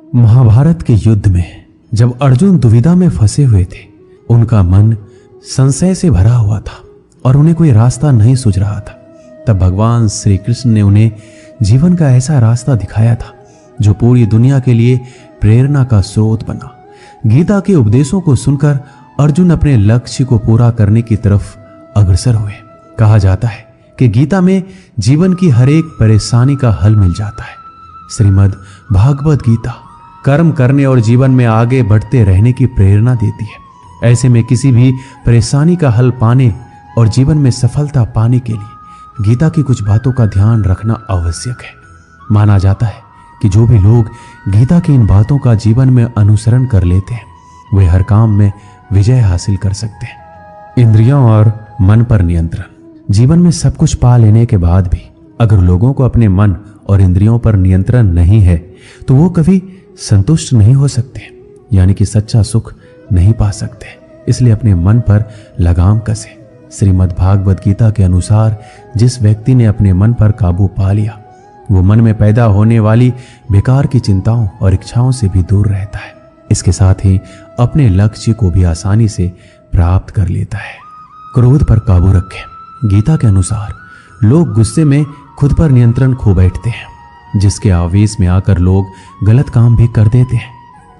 महाभारत के युद्ध में जब अर्जुन दुविधा में फंसे हुए थे, उनका मन संशय से भरा हुआ था और उन्हें कोई रास्ता नहीं सूझ रहा था। तब भगवान श्री कृष्ण ने उन्हें जीवन का ऐसा रास्ता दिखाया था जो पूरी दुनिया के लिए प्रेरणा का स्रोत बना। गीता के उपदेशों को सुनकर अर्जुन अपने लक्ष्य को पूरा करने की तरफ अग्रसर हुए। कहा जाता है कि गीता में जीवन की हर एक परेशानी का हल मिल जाता है। श्रीमद् भागवत गीता कर्म करने और जीवन में आगे बढ़ते रहने की प्रेरणा देती है। ऐसे में किसी भी परेशानी का हल पाने और जीवन में सफलता पाने के लिए गीता की कुछ बातों का ध्यान रखना आवश्यक है। माना जाता है कि जो भी लोग गीता की इन बातों का जीवन में अनुसरण कर लेते हैं, वे हर काम में विजय हासिल कर सकते हैं। इंद्रियों और मन पर नियंत्रण। जीवन में सब कुछ पा लेने के बाद भी अगर लोगों को अपने मन और इंद्रियों पर नियंत्रण नहीं है तो वो कभी संतुष्ट नहीं हो सकते, यानी कि सच्चा सुख नहीं पा सकते। इसलिए अपने मन पर लगाम कसे। श्रीमद् भागवत गीता के अनुसार जिस व्यक्ति ने अपने मन पर काबू पा लिया, वो मन में पैदा होने वाली बेकार की चिंताओं और इच्छाओं से भी दूर रहता है। इसके साथ ही अपने लक्ष्य को भी आसानी से प्राप्त कर लेता है। क्रोध पर काबू रखें। गीता के अनुसार लोग गुस्से में खुद पर नियंत्रण खो बैठते हैं, जिसके आवेश में आकर लोग गलत काम भी कर देते हैं।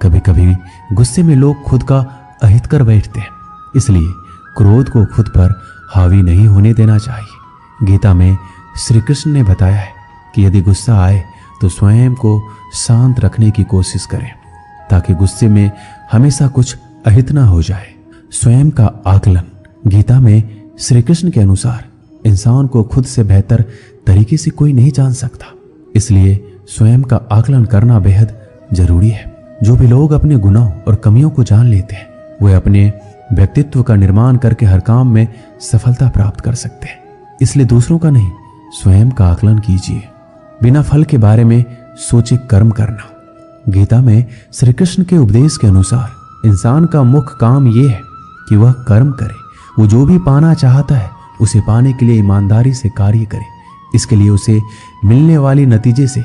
कभी कभी गुस्से में लोग खुद का अहित कर बैठते हैं। इसलिए क्रोध को खुद पर हावी नहीं होने देना चाहिए। गीता में श्री कृष्ण ने बताया है कि यदि गुस्सा आए तो स्वयं को शांत रखने की कोशिश करें, ताकि गुस्से में हमेशा कुछ अहित ना हो जाए। स्वयं का आकलन। गीता में श्री कृष्ण के अनुसार इंसान को खुद से बेहतर तरीके से कोई नहीं जान सकता, इसलिए स्वयं का आकलन करना बेहद जरूरी है। जो भी लोग अपने गुनाहों और कमियों को जान लेते हैं, वे अपने व्यक्तित्व का निर्माण करके हर काम में सफलता प्राप्त कर सकते हैं। इसलिए दूसरों का नहीं, स्वयं का आकलन कीजिए। बिना फल के बारे में सोचे कर्म करना। गीता में श्री कृष्ण के उपदेश के अनुसार इंसान का मुख्य काम यह है कि वह कर्म करे। वो जो भी पाना चाहता है उसे पाने के लिए ईमानदारी से कार्य करे। इसके लिए उसे मिलने वाली नतीजे से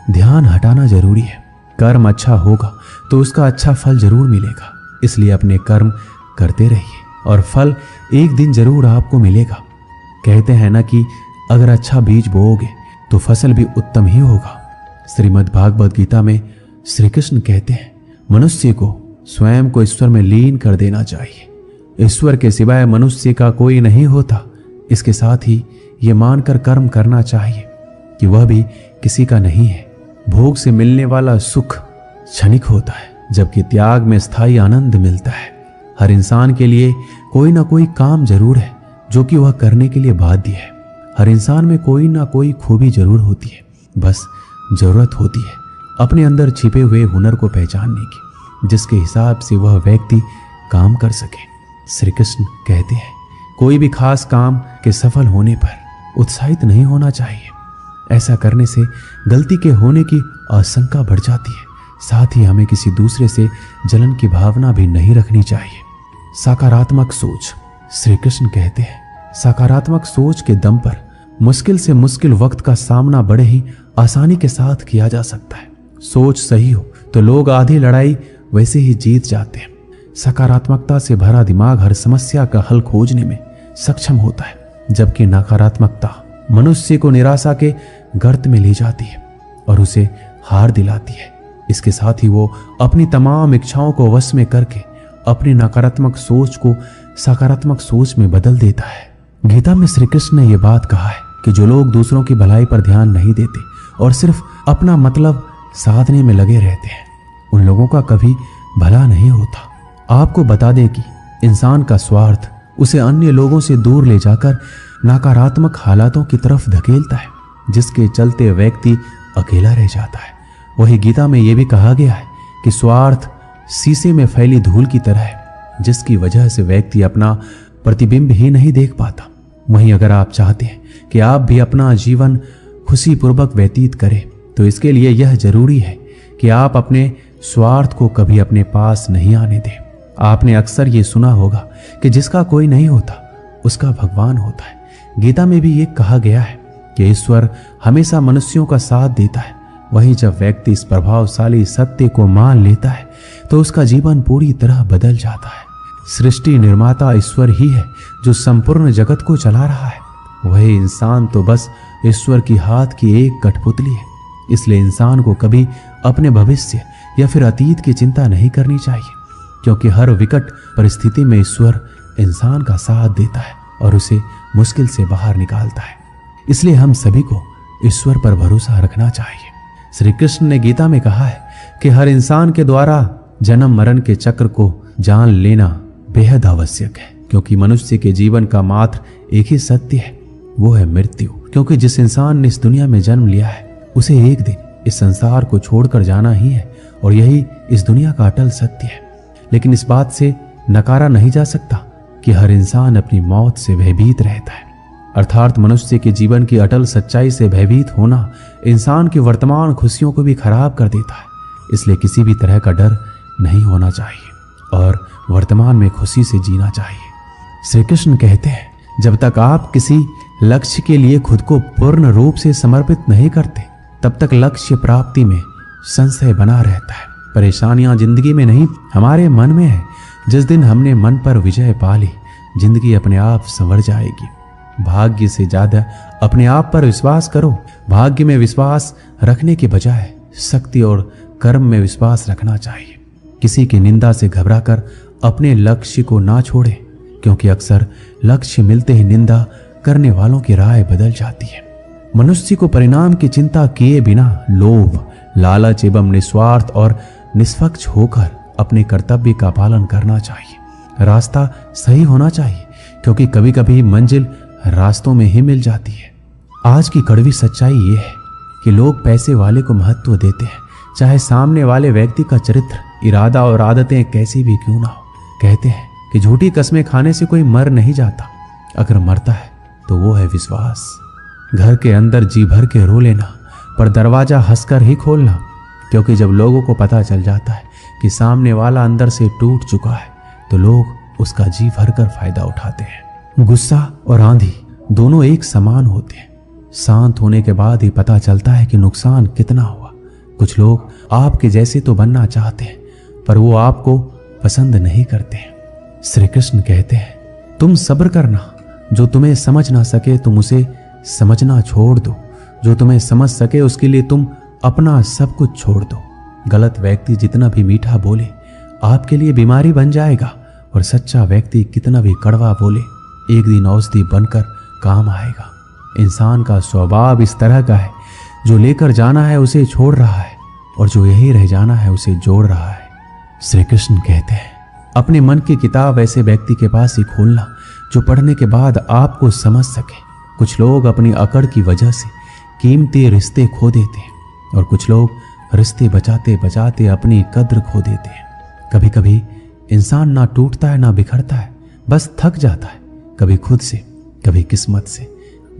ध्यान हटाना जरूरी है। कर्म अच्छा होगा तो उसका अच्छा फल जरूर मिलेगा, इसलिए अपने कर्म करते रहिए और फल एक दिन जरूर आपको मिलेगा। कहते हैं ना कि अगर अच्छा बीज बोओगे तो फसल भी उत्तम ही होगा। श्रीमद् भागवत गीता में श्री कृष्ण कहते हैं, मनुष्य को स्वयं को ईश्वर में लीन कर देना चाहिए। ईश्वर के सिवाय मनुष्य का कोई नहीं होता। इसके साथ ही ये मानकर कर्म करना चाहिए कि वह भी किसी का नहीं है। भोग से मिलने वाला सुख क्षणिक होता है, जबकि त्याग में स्थायी आनंद मिलता है। हर इंसान के लिए कोई ना कोई काम जरूर है जो कि वह करने के लिए बाध्य है। हर इंसान में कोई ना कोई खूबी जरूर होती है, बस जरूरत होती है अपने अंदर छिपे हुए हुनर को पहचानने की, जिसके हिसाब से वह व्यक्ति काम कर सके। श्री कृष्ण कहते हैं, कोई भी खास काम के सफल होने पर उत्साहित नहीं होना चाहिए। ऐसा करने से गलती के होने की आशंका बढ़ जाती है। साथ ही हमें किसी दूसरे से जलन की भावना भी नहीं रखनी चाहिए। सकारात्मक सोच। श्री कृष्ण कहते हैं, सकारात्मक सोच के दम पर मुश्किल से मुश्किल वक्त का सामना बड़े ही आसानी के साथ किया जा सकता है। सोच सही हो तो लोग आधी लड़ाई वैसे ही जीत जाते हैं। सकारात्मकता से भरा दिमाग हर समस्या का हल खोजने में सक्षम होता है, जबकि नकारात्मकता मनुष्य को निराशा के गर्त में ले जाती है और उसे हार दिलाती है। इसके साथ ही वो अपनी तमाम इच्छाओं को वश में करके अपनी नकारात्मक सोच को सकारात्मक सोच में बदल देता है। गीता में श्री कृष्ण ने यह बात कहा है कि जो लोग दूसरों की भलाई पर ध्यान नहीं देते और सिर्फ अपना मतलब साधने में लगे रहते हैं, उन लोगों का कभी भला नहीं होता। आपको बता दें कि इंसान का स्वार्थ उसे अन्य लोगों से दूर ले जाकर नकारात्मक हालातों की तरफ धकेलता है, जिसके चलते व्यक्ति अकेला रह जाता है। वही गीता में यह भी कहा गया है कि स्वार्थ शीशे में फैली धूल की तरह है, जिसकी वजह से व्यक्ति अपना प्रतिबिंब ही नहीं देख पाता। वहीं अगर आप चाहते हैं कि आप भी अपना जीवन खुशीपूर्वक व्यतीत करें, तो इसके लिए यह जरूरी है कि आप अपने स्वार्थ को कभी अपने पास नहीं आने दें। आपने अक्सर ये सुना होगा कि जिसका कोई नहीं होता उसका भगवान होता है। गीता में भी ये कहा गया है कि ईश्वर हमेशा मनुष्यों का साथ देता है, वहीं जब व्यक्ति इस प्रभावशाली सत्य को मान लेता है तो उसका जीवन पूरी तरह बदल जाता है। सृष्टि निर्माता ईश्वर ही है जो संपूर्ण जगत को चला रहा है। वही इंसान तो बस ईश्वर की हाथ की एक कठपुतली है। इसलिए इंसान को कभी अपने भविष्य या फिर अतीत की चिंता नहीं करनी चाहिए, क्योंकि हर विकट परिस्थिति में ईश्वर इंसान का साथ देता है और उसे मुश्किल से बाहर निकालता है। इसलिए हम सभी को ईश्वर पर भरोसा रखना चाहिए। श्री कृष्ण ने गीता में कहा है कि हर इंसान के द्वारा जन्म मरण के चक्र को जान लेना बेहद आवश्यक है, क्योंकि मनुष्य के जीवन का मात्र एक ही सत्य है, वो है मृत्यु। क्योंकि जिस इंसान ने इस दुनिया में जन्म लिया है उसे एक दिन इस संसार को छोड़कर जाना ही है और यही इस दुनिया का अटल सत्य है। लेकिन इस बात से नकारा नहीं जा सकता कि हर इंसान अपनी मौत से भयभीत रहता है। अर्थात मनुष्य के जीवन की अटल सच्चाई से भयभीत होना इंसान की वर्तमान खुशियों को भी खराब कर देता है। इसलिए किसी भी तरह का डर नहीं होना चाहिए और वर्तमान में खुशी से जीना चाहिए। श्री कृष्ण कहते हैं, जब तक आप किसी लक्ष्य के लिए खुद को पूर्ण रूप से समर्पित नहीं करते तब तक लक्ष्य प्राप्ति में संशय बना रहता है। परेशानियां जिंदगी में नहीं, हमारे मन में है। जिस दिन हमने मन पर विजय पा ली, जिंदगी अपने आप संवर जाएगी। भाग्य से ज्यादा अपने आप पर विश्वास करो। भाग्य में विश्वास रखने के बजाय शक्ति और कर्म में विश्वास रखना चाहिए। किसी की निंदा से घबराकर अपने लक्ष्य को ना छोड़े, क्योंकि अक्सर लक्ष्य मिलते ही निंदा करने वालों की राय बदल जाती है। मनुष्य को परिणाम की चिंता किए बिना लोभ, लालच एवं निस्वार्थ और निष्पक्ष होकर अपने कर्तव्य का पालन करना चाहिए। रास्ता सही होना चाहिए, क्योंकि कभी कभी मंजिल रास्तों में ही मिल जाती है। आज की कड़वी सच्चाई ये है कि लोग पैसे वाले को महत्व देते हैं, चाहे सामने वाले व्यक्ति का चरित्र, इरादा और आदतें कैसी भी क्यों ना हो। कहते हैं कि झूठी कस्में खाने से कोई मर नहीं जाता, अगर मरता है तो वो है विश्वास। घर के अंदर जी भर के रो लेना, पर दरवाजा हंसकर ही खोलना, क्योंकि जब लोगों को पता चल जाता है कि सामने वाला अंदर से टूट चुका है तो लोग उसका जी भर कर फायदा उठाते हैं। गुस्सा और आंधी दोनों एक समान होते हैं। शांत होने के बाद ही पता चलता है कि नुकसान कितना हुआ। कुछ लोग आपके जैसे तो बनना चाहते हैं, पर वो आपको पसंद नहीं करते हैं। श्री कृष्ण कहते हैं, तुम सब्र करना, जो तुम्हें समझ ना सके तुम उसे समझना छोड़ दो, जो तुम्हें समझ सके उसके लिए तुम अपना सब कुछ छोड़ दो। गलत व्यक्ति जितना भी मीठा बोले आपके लिए बीमारी बन जाएगा, और सच्चा व्यक्ति कितना भी कड़वा बोले एक दिन औषधि बनकर काम आएगा। इंसान का स्वभाव इस तरह का है, जो लेकर जाना है उसे छोड़ रहा है और जो यही रह जाना है उसे जोड़ रहा है। श्री कृष्ण कहते हैं, अपने मन की किताब ऐसे व्यक्ति के पास ही खोलना जो पढ़ने के बाद आपको समझ सके। कुछ लोग अपनी अकड़ की वजह से कीमती रिश्ते खो देते हैं, और कुछ लोग रिश्ते बचाते बचाते अपनी कद्र खो देते हैं। कभी कभी इंसान ना टूटता है ना बिखरता है, बस थक जाता है, कभी खुद से कभी किस्मत से।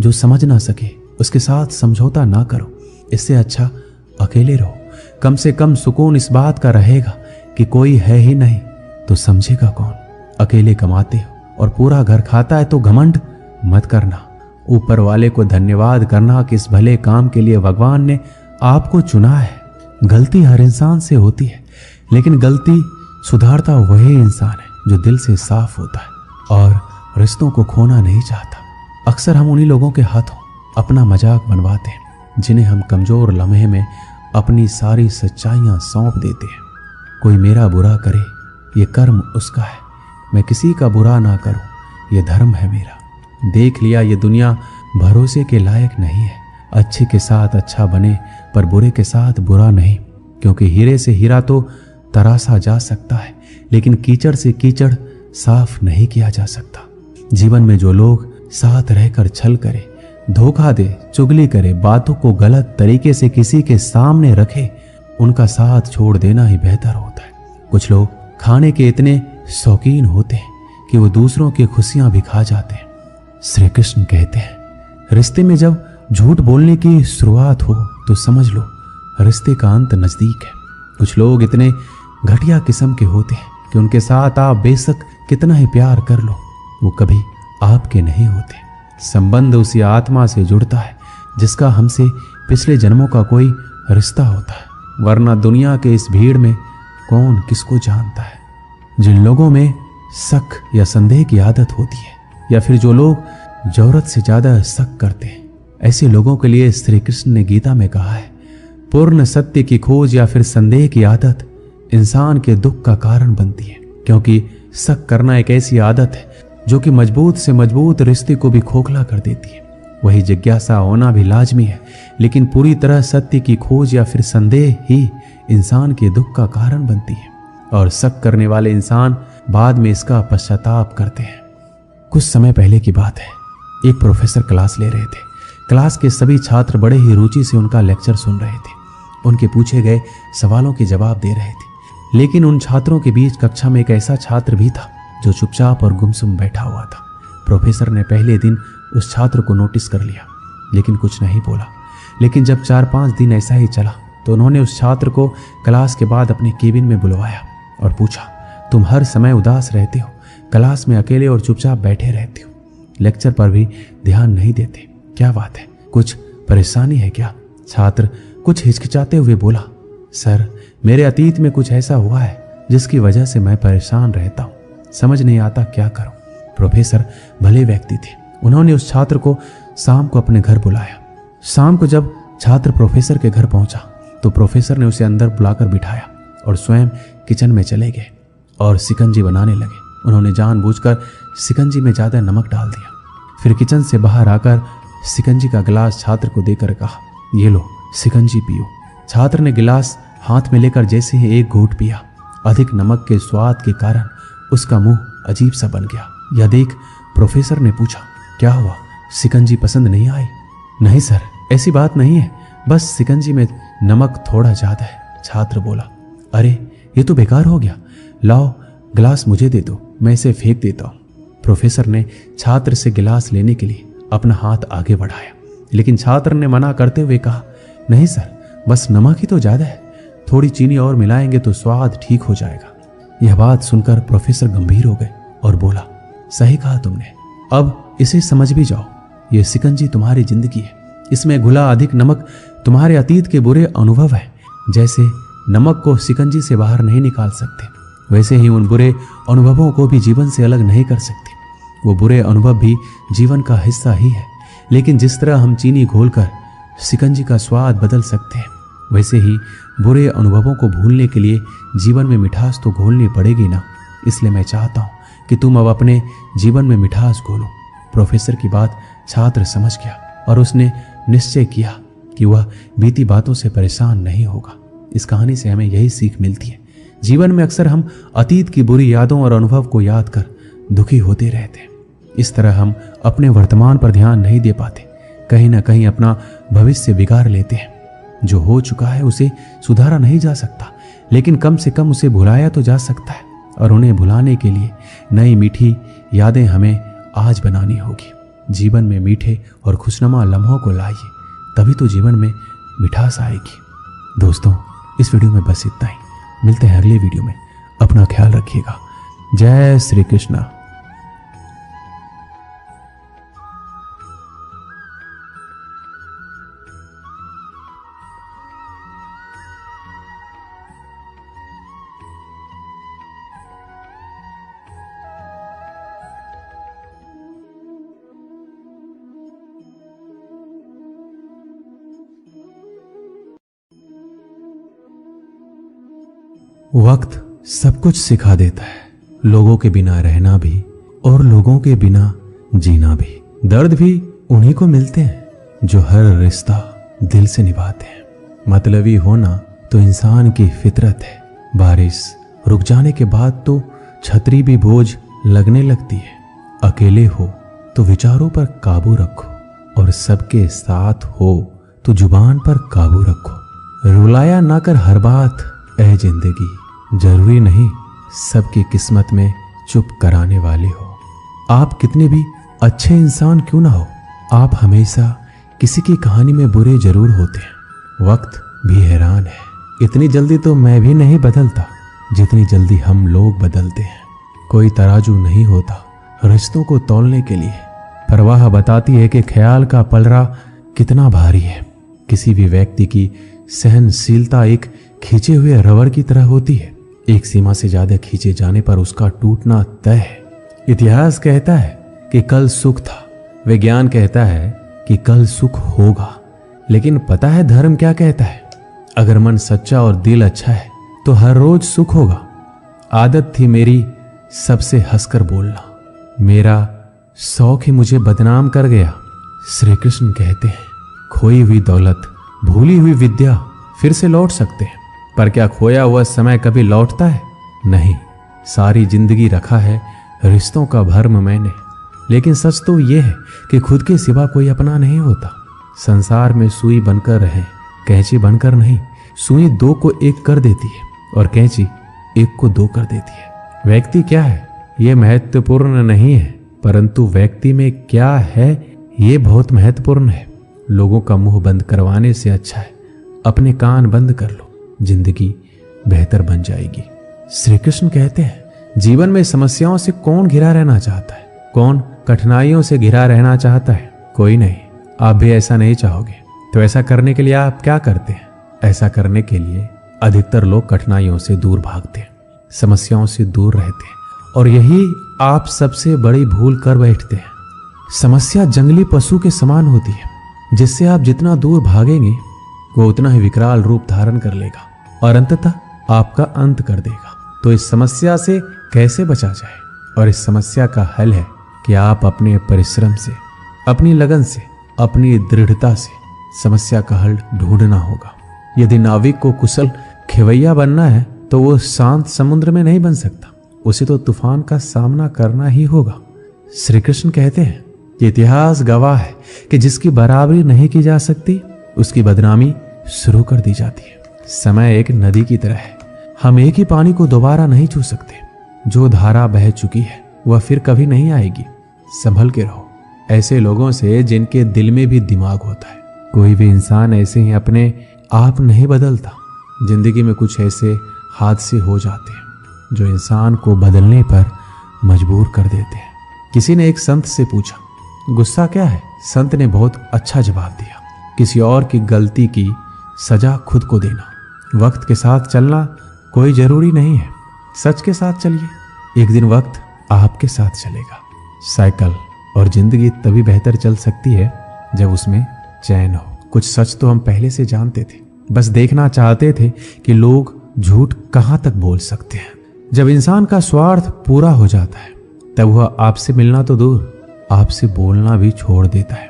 जो समझ ना सके उसके साथ समझौता ना करो, इससे अच्छा अकेले रहो। कम से कम सुकून इस बात का रहेगा कि कोई है ही नहीं तो समझेगा कौन। अकेले कमाते हो और पूरा घर खाता है तो घमंड मत करना। ऊपर वाले को धन्यवाद करना कि इस भले काम के लिए भगवान ने आपको चुना है। गलती हर इंसान से होती है, लेकिन गलती सुधारता वही इंसान है जो दिल से साफ होता है और रिश्तों को खोना नहीं चाहता। अक्सर हम उन्हीं लोगों के हाथों अपना मजाक बनवाते हैं जिन्हें हम कमजोर लम्हे में अपनी सारी सच्चाइयां सौंप देते हैं। कोई मेरा बुरा करे ये कर्म उसका है, मैं किसी का बुरा ना करूं ये धर्म है मेरा। देख लिया ये दुनिया भरोसे के लायक नहीं है। अच्छे के साथ अच्छा बने पर बुरे के साथ बुरा नहीं, क्योंकि हीरे से हीरा तो तराशा जा सकता है, लेकिन कीचड़ से कीचड़ साफ नहीं किया जा सकता। जीवन में जो लोग साथ रहकर छल करे, धोखा दे, चुगली करे, बातों को गलत तरीके से किसी के सामने रखे, उनका साथ छोड़ देना ही बेहतर होता है। कुछ लोग खाने के इतने शौकीन होते हैं कि वो दूसरों की खुशियां भी खा जाते हैं। श्री कृष्ण कहते हैं, रिश्ते में जब झूठ बोलने की शुरुआत हो तो समझ लो रिश्ते का अंत नजदीक है। कुछ लोग इतने घटिया किस्म के होते हैं कि उनके साथ आप बेशक कितना ही प्यार कर लो वो कभी आपके नहीं होते। संबंध उसी आत्मा से जुड़ता है जिसका हमसे पिछले जन्मों का कोई रिश्ता होता है, वरना दुनिया के इस भीड़ में कौन किसको जानता है। जिन लोगों में शक या संदेह की आदत होती है, या फिर जो लोग जरूरत से ज्यादा शक करते हैं, ऐसे लोगों के लिए श्री कृष्ण ने गीता में कहा है, पूर्ण सत्य की खोज या फिर संदेह की आदत इंसान के दुख का कारण बनती है, क्योंकि शक करना एक ऐसी आदत है जो कि मजबूत से मजबूत रिश्ते को भी खोखला कर देती है। वही जिज्ञासा होना भी लाजमी है, लेकिन पूरी तरह सत्य की खोज या फिर संदेह ही इंसान के दुख का कारण बनती है, और शक करने वाले इंसान बाद में इसका पश्चाताप करते हैं। कुछ समय पहले की बात है, एक प्रोफेसर क्लास ले रहे थे। क्लास के सभी छात्र बड़े ही रुचि से उनका लेक्चर सुन रहे थे, उनके पूछे गए सवालों के जवाब दे रहे थे। लेकिन उन छात्रों के बीच कक्षा में एक ऐसा छात्र भी था जो चुपचाप और गुमसुम बैठा हुआ था। प्रोफेसर ने पहले दिन उस छात्र को नोटिस कर लिया, लेकिन कुछ नहीं बोला। लेकिन जब 4-5 दिन ऐसा ही चला तो उन्होंने उस छात्र को क्लास के बाद अपने केबिन में बुलवाया और पूछा, तुम हर समय उदास रहते हो, क्लास में अकेले और चुपचाप बैठे रहते हो, लेक्चर पर भी ध्यान नहीं देते, क्या बात है, कुछ परेशानी है क्या? छात्र कुछ हिचकिचाते हुए बोला, सर मेरे अतीत में कुछ ऐसा हुआ है जिसकी वजह से मैं परेशान रहता हूँ, समझ नहीं आता क्या करूं। प्रोफेसर भले व्यक्ति थे, उन्होंने उस छात्र को शाम को अपने घर बुलाया। शाम को जब छात्र प्रोफेसर के घर पहुंचा तो प्रोफेसर ने उसे अंदर बुलाकर बिठाया और स्वयं किचन में चले गए और शिकंजी बनाने लगे। उन्होंने जानबूझकर शिकंजी में ज्यादा नमक डाल दिया। फिर किचन से बाहर आकर शिकंजी का गिलास छात्र को देकर कहा, ये लो शिकंजी पियो। छात्र ने गिलास हाथ में लेकर जैसे ही एक घूंट पिया, अधिक नमक के स्वाद के कारण उसका मुंह अजीब सा बन गया। यह देख प्रोफेसर ने पूछा, क्या हुआ, शिकंजी पसंद नहीं आई? नहीं सर, ऐसी बात नहीं है, बस शिकंजी में नमक थोड़ा ज्यादा है। छात्र बोला, अरे ये तो बेकार हो गया, लाओ गिलास मुझे दे दो, मैं इसे फेंक देता हूँ। प्रोफेसर ने छात्र से गिलास लेने के लिए अपना हाथ आगे बढ़ाया, लेकिन छात्र ने मना करते हुए कहा, नहीं सर, बस नमक ही तो ज्यादा है, थोड़ी चीनी और मिलाएंगे तो स्वाद ठीक हो जाएगा। यह बात सुनकर प्रोफेसर गंभीर हो गए और बोला, सही कहा तुमने, अब इसे समझ भी जाओ, यह शिकंजी तुम्हारी जिंदगी है, इसमें घुला अधिक नमक तुम्हारे अतीत के बुरे अनुभव है। जैसे नमक को शिकंजी से बाहर नहीं निकाल सकते, वैसे ही उन बुरे अनुभवों को भी जीवन से अलग नहीं कर सकते। वो बुरे अनुभव भी जीवन का हिस्सा ही है, लेकिन जिस तरह हम चीनी घोलकर शिकंजी का स्वाद बदल सकते हैं, वैसे ही बुरे अनुभवों को भूलने के लिए जीवन में मिठास तो घोलनी पड़ेगी ना। इसलिए मैं चाहता हूँ कि तुम अब अपने जीवन में मिठास घोलो। प्रोफेसर की बात छात्र समझ गया और उसने निश्चय किया कि वह बीती बातों से परेशान नहीं होगा। इस कहानी से हमें यही सीख मिलती है, जीवन में अक्सर हम अतीत की बुरी यादों और अनुभव को याद कर दुखी होते रहते हैं। इस तरह हम अपने वर्तमान पर ध्यान नहीं दे पाते, कहीं ना कहीं अपना भविष्य बिगाड़ लेते हैं। जो हो चुका है उसे सुधारा नहीं जा सकता, लेकिन कम से कम उसे भुलाया तो जा सकता है, और उन्हें भुलाने के लिए नई मीठी यादें हमें आज बनानी होगी। जीवन में मीठे और खुशनुमा लम्हों को लाइए, तभी तो जीवन में मिठास आएगी। दोस्तों, इस वीडियो में बस इतना ही, मिलते हैं अगले वीडियो में। अपना ख्याल रखिएगा। जय श्री कृष्ण। वक्त सब कुछ सिखा देता है, लोगों के बिना रहना भी और लोगों के बिना जीना भी। दर्द भी उन्हीं को मिलते हैं जो हर रिश्ता दिल से निभाते हैं। मतलबी होना तो इंसान की फितरत है। बारिश रुक जाने के बाद तो छतरी भी बोझ लगने लगती है। अकेले हो तो विचारों पर काबू रखो, और सबके साथ हो तो जुबान पर काबू रखो। रुलाया ना कर हर बात ऐ जिंदगी, जरूरी नहीं सबकी किस्मत में चुप कराने वाले हो। आप कितने भी अच्छे इंसान क्यों ना हो, आप हमेशा किसी की कहानी में बुरे जरूर होते हैं। वक्त भी हैरान है, इतनी जल्दी तो मैं भी नहीं बदलता जितनी जल्दी हम लोग बदलते हैं। कोई तराजू नहीं होता रिश्तों को तौलने के लिए, परवाह बताती है कि ख्याल का पलड़ा कितना भारी है। किसी भी व्यक्ति की सहनशीलता एक खींचे हुए रबर की तरह होती है। एक सीमा से ज्यादा खींचे जाने पर उसका टूटना तय है। इतिहास कहता है कि कल सुख था, विज्ञान कहता है कि कल सुख होगा, लेकिन पता है धर्म क्या कहता है? अगर मन सच्चा और दिल अच्छा है तो हर रोज सुख होगा। आदत थी मेरी सबसे हंसकर बोलना, मेरा शौक ही मुझे बदनाम कर गया। श्री कृष्ण कहते हैं खोई हुई दौलत, भूली हुई विद्या फिर से लौट सकते हैं, पर क्या खोया हुआ समय कभी लौटता है? नहीं। सारी जिंदगी रखा है रिश्तों का भर्म मैंने, लेकिन सच तो यह है कि खुद के सिवा कोई अपना नहीं होता। संसार में सुई बनकर रहें, कैंची बनकर नहीं। सुई दो को एक कर देती है और कैंची एक को दो कर देती है। व्यक्ति क्या है ये महत्वपूर्ण नहीं है, परंतु व्यक्ति में क्या है ये बहुत महत्वपूर्ण है। लोगों का मुंह बंद करवाने से अच्छा है अपने कान बंद कर लो, जिंदगी बेहतर बन जाएगी। श्री कृष्ण कहते हैं जीवन में समस्याओं से कौन घिरा रहना चाहता है? कौन कठिनाइयों से घिरा रहना चाहता है? कोई नहीं। आप भी ऐसा नहीं चाहोगे, तो ऐसा करने के लिए आप क्या करते हैं? ऐसा करने के लिए अधिकतर लोग कठिनाइयों से दूर भागते हैं, समस्याओं से दूर रहते हैं, और यही आप सबसे बड़ी भूल कर बैठते हैं। समस्या जंगली पशु के समान होती है, जिससे आप जितना दूर भागेंगे वो उतना ही विकराल रूप धारण कर लेगा और अंततः आपका अंत कर देगा। तो इस समस्या से कैसे बचा जाए? और इस समस्या का हल है कि आप अपने परिश्रम से, अपनी लगन से, अपनी दृढ़ता से समस्या का हल ढूंढना होगा। यदि नाविक को कुशल खेवैया बनना है तो वो शांत समुद्र में नहीं बन सकता, उसे तो तूफान का सामना करना ही होगा। श्री कृष्ण कहते हैं कि इतिहास गवाह है कि जिसकी बराबरी नहीं की जा सकती उसकी बदनामी शुरू कर दी जाती है। समय एक नदी की तरह है, हम एक ही पानी को दोबारा नहीं छू सकते। जो धारा बह चुकी है वह फिर कभी नहीं आएगी। संभल के रहो ऐसे लोगों से जिनके दिल में भी दिमाग होता है। कोई भी इंसान ऐसे ही अपने आप नहीं बदलता। जिंदगी में कुछ ऐसे हादसे हो जाते हैं जो इंसान को बदलने पर मजबूर कर देते हैं। किसी ने एक संत से पूछा गुस्सा क्या है? संत ने बहुत अच्छा जवाब दिया, किसी और की गलती की सजा खुद को देना। वक्त के साथ चलना कोई जरूरी नहीं है, सच के साथ चलिए, एक दिन वक्त आपके साथ चलेगा। साइकिल और जिंदगी तभी बेहतर चल सकती है जब उसमें चैन हो। कुछ सच तो हम पहले से जानते थे, बस देखना चाहते थे कि लोग झूठ कहां तक बोल सकते हैं। जब इंसान का स्वार्थ पूरा हो जाता है तब वह आपसे मिलना तो दूर, आपसे बोलना भी छोड़ देता है।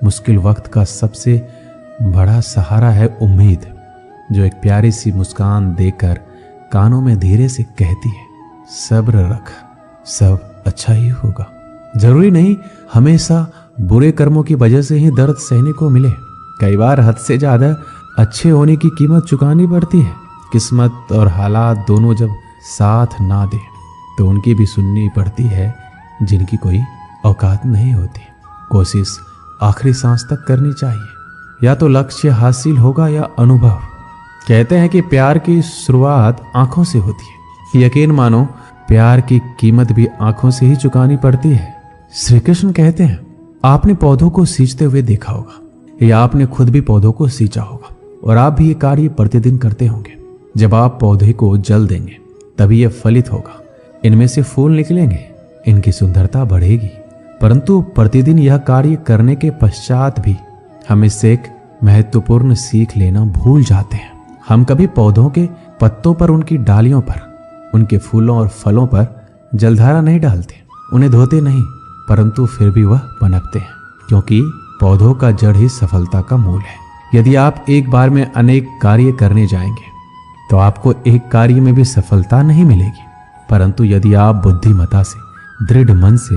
मुश्किल वक्त का सबसे बड़ा सहारा है उम्मीद, जो एक प्यारी सी मुस्कान देकर कानों में धीरे से कहती है सब्र रख, सब अच्छा ही होगा। जरूरी नहीं हमेशा बुरे कर्मों की वजह से ही दर्द सहने को मिले। कई बार हद से ज्यादा अच्छे होने की कीमत चुकानी पड़ती है। किस्मत और हालात दोनों जब साथ ना दे तो उनकी भी सुननी पड़ती है जिनकी कोई औकात नहीं होती। कोशिश आखिरी सांस तक करनी चाहिए, या तो लक्ष्य हासिल होगा या अनुभव। कहते हैं कि प्यार की शुरुआत आंखों से होती है। यकीन मानो प्यार की कीमत भी आंखों से ही चुकानी पड़ती है। श्री कृष्ण कहते हैं आपने पौधों को सींचते हुए देखा होगा, या आपने खुद भी पौधों को सींचा होगा, और आप भी ये कार्य प्रतिदिन करते होंगे। जब आप पौधे को जल देंगे तभी यह फलित होगा, इनमें से फूल निकलेंगे, इनकी सुंदरता बढ़ेगी। परंतु प्रतिदिन यह कार्य करने के पश्चात भी हम इससे एक महत्वपूर्ण सीख लेना भूल जाते हैं। हम कभी पौधों के पत्तों पर, उनकी डालियों पर, उनके फूलों और फलों पर जलधारा नहीं डालते, उन्हें धोते नहीं, परंतु फिर भी वह पनपते हैं, क्योंकि पौधों का जड़ ही सफलता का मूल है। यदि आप एक बार में अनेक कार्य करने जाएंगे तो आपको एक कार्य में भी सफलता नहीं मिलेगी, परंतु यदि आप बुद्धिमता से, दृढ़ मन से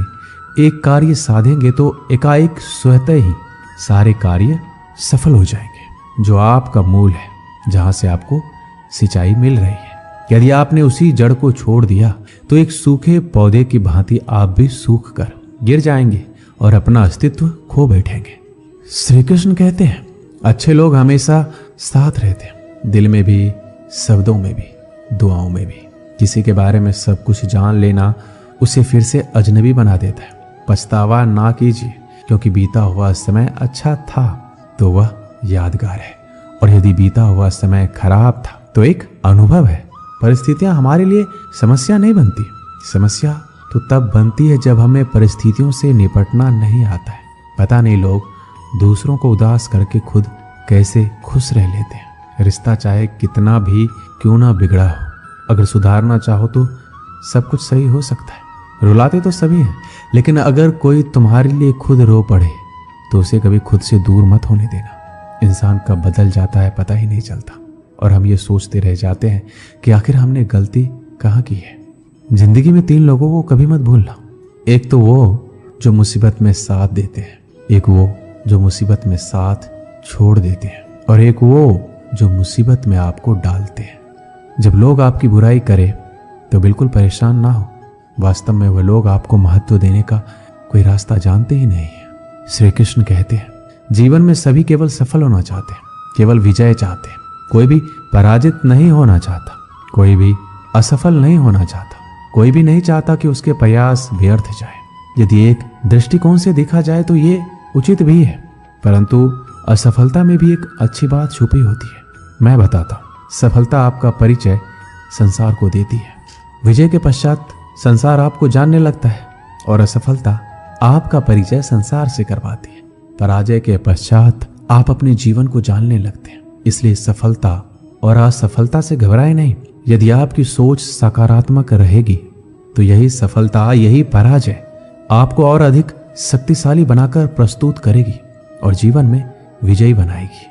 एक कार्य साधेंगे तो एकाएक स्वतः ही सारे कार्य सफल हो जाएंगे, जो आपका मूल है, जहां से आपको सिंचाई मिल रही है। यदि आपने उसी जड़ को छोड़ दिया तो एक सूखे पौधे की भांति आप भी सूख कर गिर जाएंगे और अपना अस्तित्व खो बैठेंगे। श्री कृष्ण कहते हैं अच्छे लोग हमेशा साथ रहते हैं, दिल में भी, शब्दों में भी, दुआओं में भी। किसी के बारे में सब कुछ जान लेना उसे फिर से अजनबी बना देता है। पछतावा ना कीजिए, क्योंकि बीता हुआ समय अच्छा था तो वह यादगार है, और यदि बीता हुआ समय खराब था तो एक अनुभव है। परिस्थितियां हमारे लिए समस्या नहीं बनती। समस्या तो तब बनती है जब हमें परिस्थितियों से निपटना नहीं आता है। पता नहीं लोग दूसरों को उदास करके खुद कैसे खुश रह लेते हैं। रिश्ता चाहे कितना भी क्यों ना बिगड़ा हो, अगर सुधारना चाहो तो सब कुछ सही हो सकता है। रुलाते तो सभी हैं, लेकिन अगर कोई तुम्हारे लिए खुद रो पड़े तो उसे कभी खुद से दूर मत होने देना। इंसान कब बदल जाता है पता ही नहीं चलता, और हम ये सोचते रह जाते हैं कि आखिर हमने गलती कहाँ की है। जिंदगी में 3 लोगों को कभी मत भूलना। एक तो वो जो मुसीबत में साथ देते हैं, एक वो जो मुसीबत में साथ छोड़ देते हैं, और एक वो जो मुसीबत में आपको डालते हैं। जब लोग आपकी बुराई करें तो बिल्कुल परेशान ना हो। वास्तव में वह लोग आपको महत्व देने का कोई रास्ता जानते ही नहीं है। श्री कृष्ण कहते हैं, जीवन में सभी केवल सफल होना चाहते हैं, केवल विजय चाहते हैं। कोई भी पराजित नहीं होना चाहता, कोई भी असफल नहीं होना चाहता, कोई भी नहीं चाहता कि उसके प्रयास व्यर्थ जाए। यदि एक दृष्टिकोण से देखा जाए तो ये उचित भी है, परंतु असफलता में भी एक अच्छी बात छुपी होती है। मैं बताता हूँ। सफलता आपका परिचय संसार को देती है। विजय के पश्चात संसार आपको जानने लगता है, और असफलता आपका परिचय संसार से करवाती है। पराजय के पश्चात आप अपने जीवन को जानने लगते हैं। इसलिए सफलता और असफलता से घबराए नहीं। यदि आपकी सोच सकारात्मक रहेगी तो यही सफलता, यही पराजय आपको और अधिक शक्तिशाली बनाकर प्रस्तुत करेगी और जीवन में विजयी बनाएगी।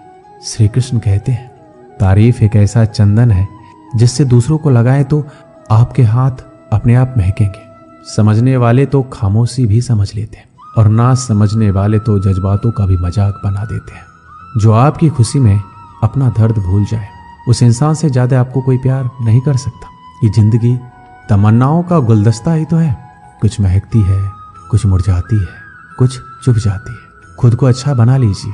श्री कृष्ण कहते हैं, तारीफ एक ऐसा चंदन है जिससे दूसरों को लगाएं तो आपके हाथ अपने आप महकेंगे। समझने वाले तो खामोशी भी समझ लेते हैं, और ना समझने वाले तो जज्बातों का भी मजाक बना देते हैं। जो आपकी खुशी में अपना दर्द भूल जाए, उस इंसान से ज्यादा आपको कोई प्यार नहीं कर सकता। ये जिंदगी तमन्नाओं का गुलदस्ता ही तो है। कुछ महकती है, कुछ मुरझाती है, कुछ चुप जाती है। खुद को अच्छा बना लीजिए,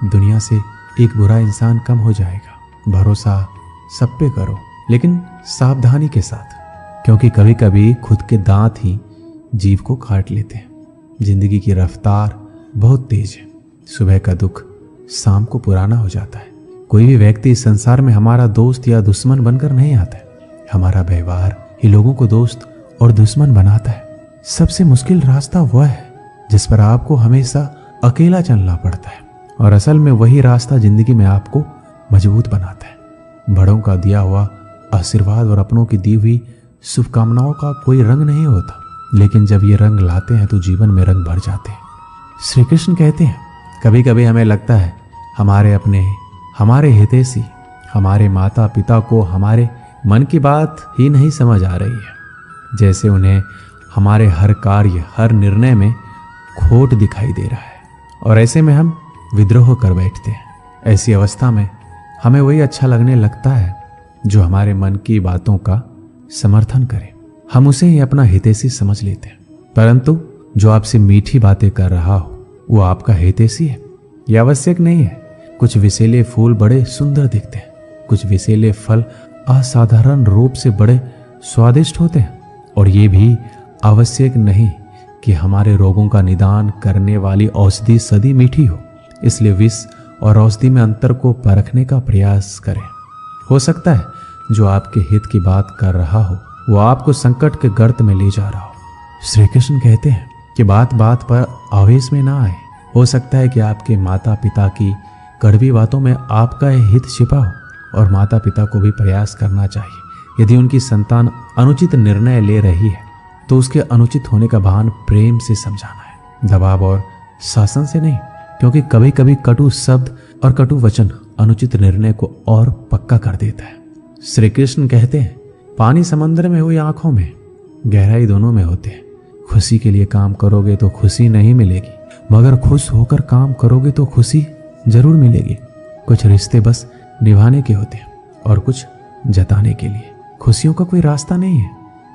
दुनिया से एक बुरा इंसान कम हो जाएगा। भरोसा सब पे करो, लेकिन सावधानी के साथ, क्योंकि कभी कभी खुद के दांत ही जीभ को काट लेते हैं। जिंदगी की रफ्तार बहुत तेज है। सुबह का दुख शाम को पुराना हो जाता है। कोई भी व्यक्ति इस संसार में हमारा दोस्त या दुश्मन बनकर नहीं आता है। हमारा व्यवहार ही लोगों को दोस्त और दुश्मन बनाता है। सबसे मुश्किल रास्ता वह है जिस पर आपको हमेशा अकेला चलना पड़ता है, और असल में वही रास्ता जिंदगी में आपको मजबूत बनाता है। बड़ों का दिया हुआ आशीर्वाद और अपनों की दी हुई शुभकामनाओं का कोई रंग नहीं होता, लेकिन जब ये रंग लाते हैं तो जीवन में रंग भर जाते हैं। श्री कृष्ण कहते हैं, कभी कभी हमें लगता है हमारे अपने, हमारे हितैषी, हमारे माता पिता को हमारे मन की बात ही नहीं समझ आ रही है, जैसे उन्हें हमारे हर कार्य, हर निर्णय में खोट दिखाई दे रहा है, और ऐसे में हम विद्रोह कर बैठते हैं। ऐसी अवस्था में हमें वही अच्छा लगने लगता है जो हमारे मन की बातों का समर्थन करे। हम उसे ही अपना हितैषी समझ लेते हैं, परंतु जो आपसे मीठी बातें कर रहा हो वो आपका हितैषी है, यह आवश्यक नहीं है। कुछ विषैले फूल बड़े सुंदर दिखते हैं, कुछ विषैले फल असाधारण रूप से बड़े स्वादिष्ट होते हैं, और ये भी आवश्यक नहीं कि हमारे रोगों का निदान करने वाली औषधि सदी मीठी हो। इसलिए विष और औषधि में अंतर को परखने का प्रयास करें। हो सकता है जो आपके हित की बात कर रहा हो वो आपको संकट के गर्त में ले जा रहा हो। श्री कृष्ण कहते हैं कि बात बात पर आवेश में ना आए। हो सकता है कि आपके माता पिता की कड़वी बातों में आपका हित छिपा हो, और माता पिता को भी प्रयास करना चाहिए। यदि उनकी संतान अनुचित निर्णय ले रही है तो उसके अनुचित होने का भान प्रेम से समझाना है, दबाव और शासन से नहीं, क्योंकि कभी कभी कटु शब्द और कटु वचन अनुचित निर्णय को और पक्का कर देता है। श्री कृष्ण कहते हैं, पानी समंदर में हो या आंखों में, गहराई दोनों में होते हैं। खुशी के लिए काम करोगे तो खुशी नहीं मिलेगी, मगर खुश होकर काम करोगे तो खुशी जरूर मिलेगी। कुछ रिश्ते बस निभाने के होते हैं और कुछ जताने के लिए। खुशियों का कोई रास्ता नहीं है,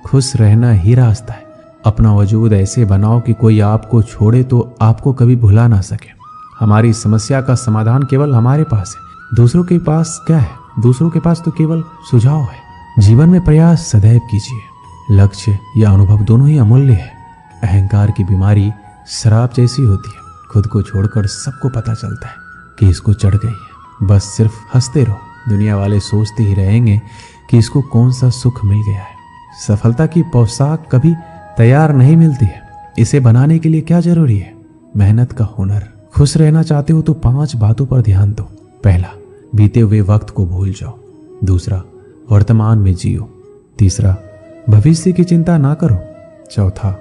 खुश रहना ही रास्ता है। अपना वजूद ऐसे बनाओ कि कोई आपको छोड़े तो आपको कभी भुला ना सके। हमारी समस्या का समाधान केवल हमारे पास है, दूसरों के पास क्या है? दूसरों के पास तो केवल सुझाव है। जीवन में प्रयास सदैव कीजिए। लक्ष्य या अनुभव दोनों ही अमूल्य है। अहंकार की बीमारी शराब जैसी होती है, खुद को छोड़कर सबको पता चलता है कि इसको चढ़ गई है। बस सिर्फ हंसते रहो। दुनिया वाले सोचते ही रहेंगे कि इसको कौन सा सुख मिल गया है। सफलता की पोशाक कभी तैयार नहीं मिलती है, इसे बनाने के लिए क्या जरूरी है? मेहनत का हुनर। खुश रहना चाहते हो तो 5 बातों पर ध्यान दो। पहला, बीते हुए वक्त को भूल जाओ। दूसरा, वर्तमान में जियो। तीसरा, भविष्य की चिंता ना करो। चौथा,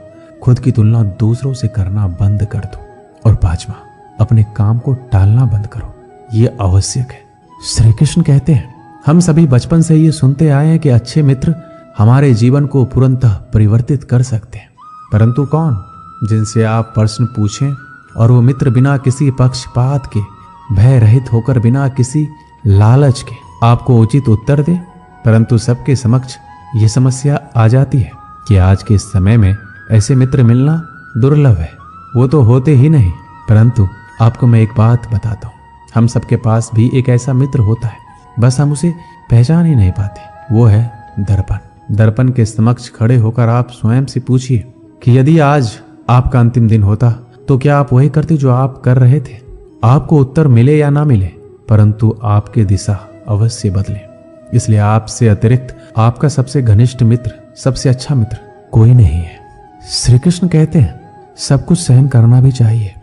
खुद की तुलना दूसरों से करना बंद कर दो। और 5वां, अपने काम को टालना बंद करो। ये आवश्यक है। श्री कृष्ण कहते हैं, हम सभी बचपन से ये सुनते आए हैं कि अच्छे मित्र हमारे जीवन को पूर्णतः परिवर्तित कर सकते हैं। परंतु कौन? जिनसे आप प्रश्न पूछें और वो मित्र बिना किसी पक्षपात के, भय रहित होकर, बिना किसी लालच के आपको उचित उत्तर दे। परंतु सबके समक्ष ये समस्या आ जाती है कि आज के समय में ऐसे मित्र मिलना दुर्लभ है। वो तो होते ही नहीं। परंतु आपको मैं एक बात बताता हूँ, हम सबके पास भी एक ऐसा मित्र होता है, बस हम उसे पहचान ही नहीं पाते। वो है दर्पण। दर्पण के समक्ष खड़े होकर आप स्वयं से पूछिए कि यदि आज आपका अंतिम दिन होता तो क्या आप वही करते जो आप कर रहे थे? आपको उत्तर मिले या ना मिले, परंतु आपकी दिशा अवश्य बदले। इसलिए आपसे अतिरिक्त आपका सबसे घनिष्ठ मित्र, सबसे अच्छा मित्र कोई नहीं है। श्री कृष्ण कहते हैं, सब कुछ सहन करना भी चाहिए,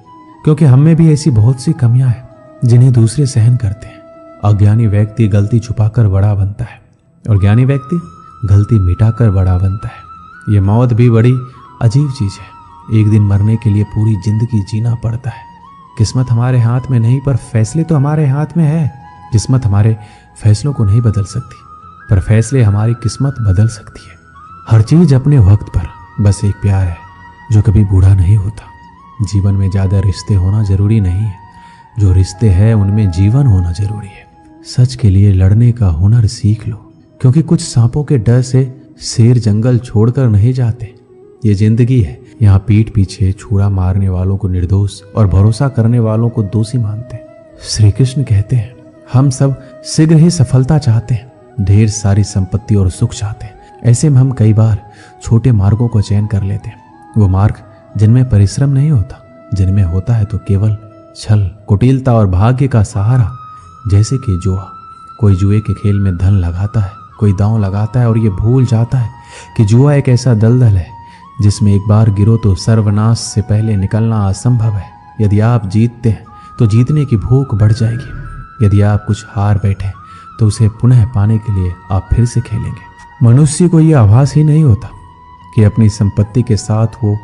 क्योंकि हम में भी ऐसी बहुत सी कमियां हैं जिन्हें दूसरे सहन करते हैं। अज्ञानी व्यक्ति गलती छुपाकर बड़ा बनता है और ज्ञानी व्यक्ति गलती मिटाकर बड़ा बनता है। ये मौत भी बड़ी अजीब चीज है। एक दिन मरने के लिए पूरी जिंदगी जीना पड़ता है। किस्मत हमारे हाथ में नहीं, पर फैसले तो हमारे हाथ में है। किस्मत हमारे फैसलों को नहीं बदल सकती, पर फैसले हमारी किस्मत बदल सकती है। हर चीज अपने वक्त पर। बस एक प्यार है जो कभी बूढ़ा नहीं होता। जीवन में ज्यादा रिश्ते होना जरूरी नहीं है, जो रिश्ते हैं उनमें जीवन होना जरूरी है। सच के लिए लड़ने का हुनर सीख लो, क्योंकि कुछ सांपों के डर से शेर जंगल छोड़कर नहीं जाते। ये जिंदगी है, यहाँ पीठ पीछे छुरा मारने वालों को निर्दोष और भरोसा करने वालों को दोषी मानते हैं। श्री कृष्ण कहते हैं, हम सब शीघ्र ही सफलता चाहते हैं, ढेर सारी संपत्ति और सुख चाहते हैं। ऐसे में हम कई बार छोटे मार्गों को चयन कर लेते हैं, वो मार्ग जिनमें परिश्रम नहीं होता, जिनमें होता है तो केवल छल, कुटिलता और भाग्य का सहारा। जैसे कि जुआ। कोई जुए के खेल में धन लगाता है, कोई दांव लगाता है और ये भूल जाता है कि जुआ एक ऐसा दलदल है जिसमें एक बार गिरो तो सर्वनाश से पहले निकलना असंभव है। यदि आप जीतते हैं तो जीतने की भूख बढ़ जाएगी। यदि आप कुछ हार बैठे तो उसे पुनः पाने के लिए आप फिर से खेलेंगे। मनुष्य को यह आभास ही नहीं होता कि अपनी संपत्ति के साथ वो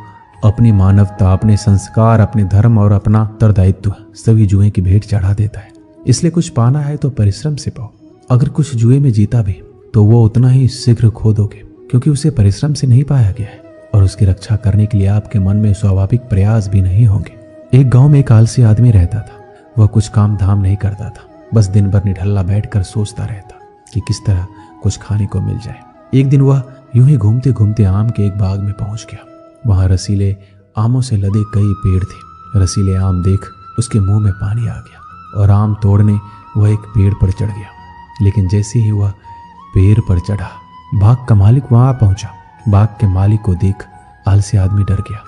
अपनी मानवता, अपने संस्कार, अपने धर्म और अपना उत्तरदायित्व सभी जुए की भेंट चढ़ा देता है। इसलिए कुछ पाना है तो परिश्रम से पाओ। अगर कुछ जुए में जीता भी तो वो उतना ही शीघ्र खो दोगे, क्योंकि उसे परिश्रम से नहीं पाया गया है और उसकी रक्षा करने के लिए आपके मन में स्वाभाविक प्रयास भी नहीं होंगे। एक गांव में एक आलसी आदमी रहता था। वह कुछ काम धाम नहीं करता था, बस दिन भर निठल्ला बैठकर सोचता रहता कि किस तरह कुछ खाने को मिल जाए। एक दिन वह यूं ही घूमते घूमते आम के एक बाग में पहुंच गया। वहां रसीले आमों से लदे कई पेड़ थे। रसीले आम देख उसके मुंह में पानी आ गया और आम तोड़ने वह एक पेड़ पर चढ़ गया। लेकिन जैसे ही वह पेड़ पर चढ़ा, बाग का मालिक वहां पहुंचा। बाग के मालिक को देख आलसी आदमी डर गया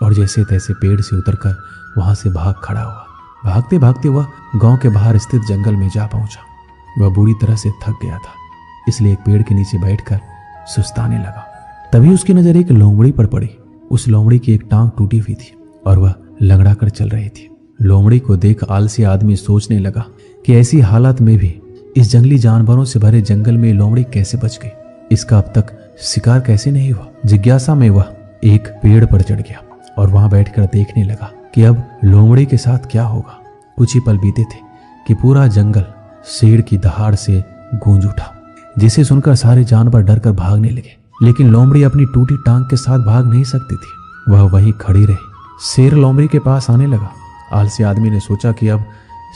और जैसे तैसे पेड़ से उतरकर वहां से भाग खड़ा हुआ। भागते भागते वह गांव के बाहर स्थित जंगल में जा पहुंचा। वह बुरी तरह से थक गया था, इसलिए एक पेड़ के नीचे बैठकर सुस्ताने लगा। तभी उसकी नजर एक लोमड़ी पर पड़ी। उस लोमड़ी की एक टांग टूटी हुई थी और वह लंगड़ा कर चल रही थी। लोमड़ी को देख आलसी आदमी सोचने लगा कि ऐसी हालत में भी इस जंगली जानवरों से भरे जंगल में लोमड़ी कैसे बच गई, इसका अब तक शिकार कैसे नहीं हुआ। जिज्ञासा में वह एक पेड़ पर चढ़ गया और वहां बैठकर देखने लगा कि अब लोमड़ी के साथ क्या होगा। कुछ ही पल बीते थे कि पूरा जंगल शेर की दहाड़ से गूंज उठा, जिसे सुनकर सारे जानवर डरकर भागने लगे। लेकिन लोमड़ी अपनी टूटी टांग के साथ भाग नहीं सकती थी, वह वहीं खड़ी रही। शेर लोमड़ी के पास आने लगा। आलसी आदमी ने सोचा कि अब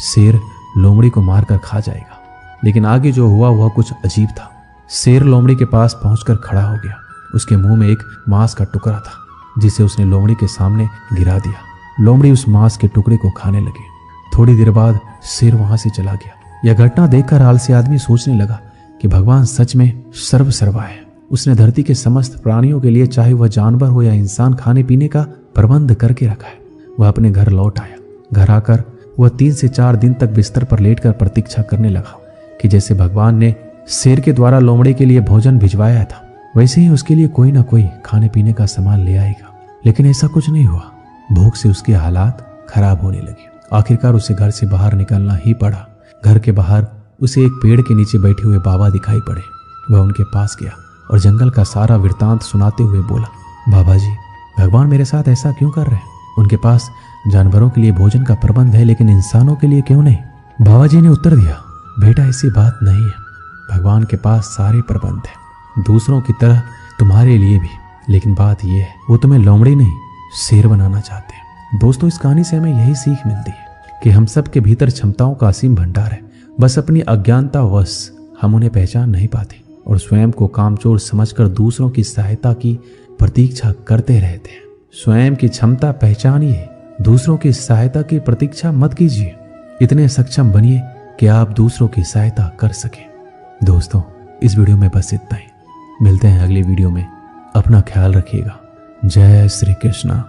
शेर लोमड़ी को मारकर खा जाएगा, लेकिन आगे जो हुआ वह कुछ अजीब था। शेर लोमड़ी के पास पहुंचकर खड़ा हो गया। उसके मुंह में एक मांस का टुकड़ा था, जिसे उसने लोमड़ी के सामने गिरा दिया। लोमड़ी उस मांस के टुकड़े को खाने लगी। थोड़ी देर बाद शेर वहां से चला गया। यह घटना देखकर आलसी आदमी सोचने लगा कि भगवान सच में सर्वसर्वा है। उसने धरती के समस्त प्राणियों के लिए, चाहे वह जानवर हो या इंसान, खाने पीने का प्रबंध करके रखा है। वह अपने घर लौट आया। घर आकर वह 3 से 4 दिन तक बिस्तर पर लेटकर प्रतीक्षा करने लगा कि जैसे भगवान ने शेर के द्वारा लोमड़ी के लिए भोजन भिजवाया था वैसे ही उसके लिए कोई ना कोई खाने पीने का सामान ले आएगा। लेकिन ऐसा कुछ नहीं हुआ। भूख से उसके हालात खराब होने लगे। आखिरकार उसे घर से बाहर निकलना ही पड़ा। घर के बाहर उसे एक पेड़ के नीचे बैठे हुए बाबा दिखाई पड़े। वह उनके पास गया और जंगल का सारा वृत्तांत सुनाते हुए बोला, बाबा जी, भगवान मेरे साथ ऐसा क्यों कर रहे हैं? उनके पास जानवरों के लिए भोजन का प्रबंध है, लेकिन इंसानों के लिए क्यों नहीं? बाबा जी ने उत्तर दिया, बेटा ऐसी बात नहीं है। भगवान के पास सारे प्रबंध है, दूसरों की तरह तुम्हारे लिए भी। लेकिन बात यह है, वो तुम्हें लोमड़ी नहीं शेर बनाना चाहते हैं। दोस्तों, इस कहानी से हमें यही सीख मिलती है कि हम सब के भीतर क्षमताओं का असीम भंडार है। बस अपनी अज्ञानतावश हम उन्हें पहचान नहीं पाते और स्वयं को कामचोर समझकर दूसरों की सहायता की प्रतीक्षा करते रहते हैं। स्वयं की क्षमता पहचानिए, दूसरों की सहायता की प्रतीक्षा मत कीजिए। इतने सक्षम बनिए कि आप दूसरों की सहायता कर सकें। दोस्तों, इस वीडियो में बस इतना ही। मिलते हैं अगली वीडियो में। अपना ख्याल रखिएगा। जय श्री कृष्णा।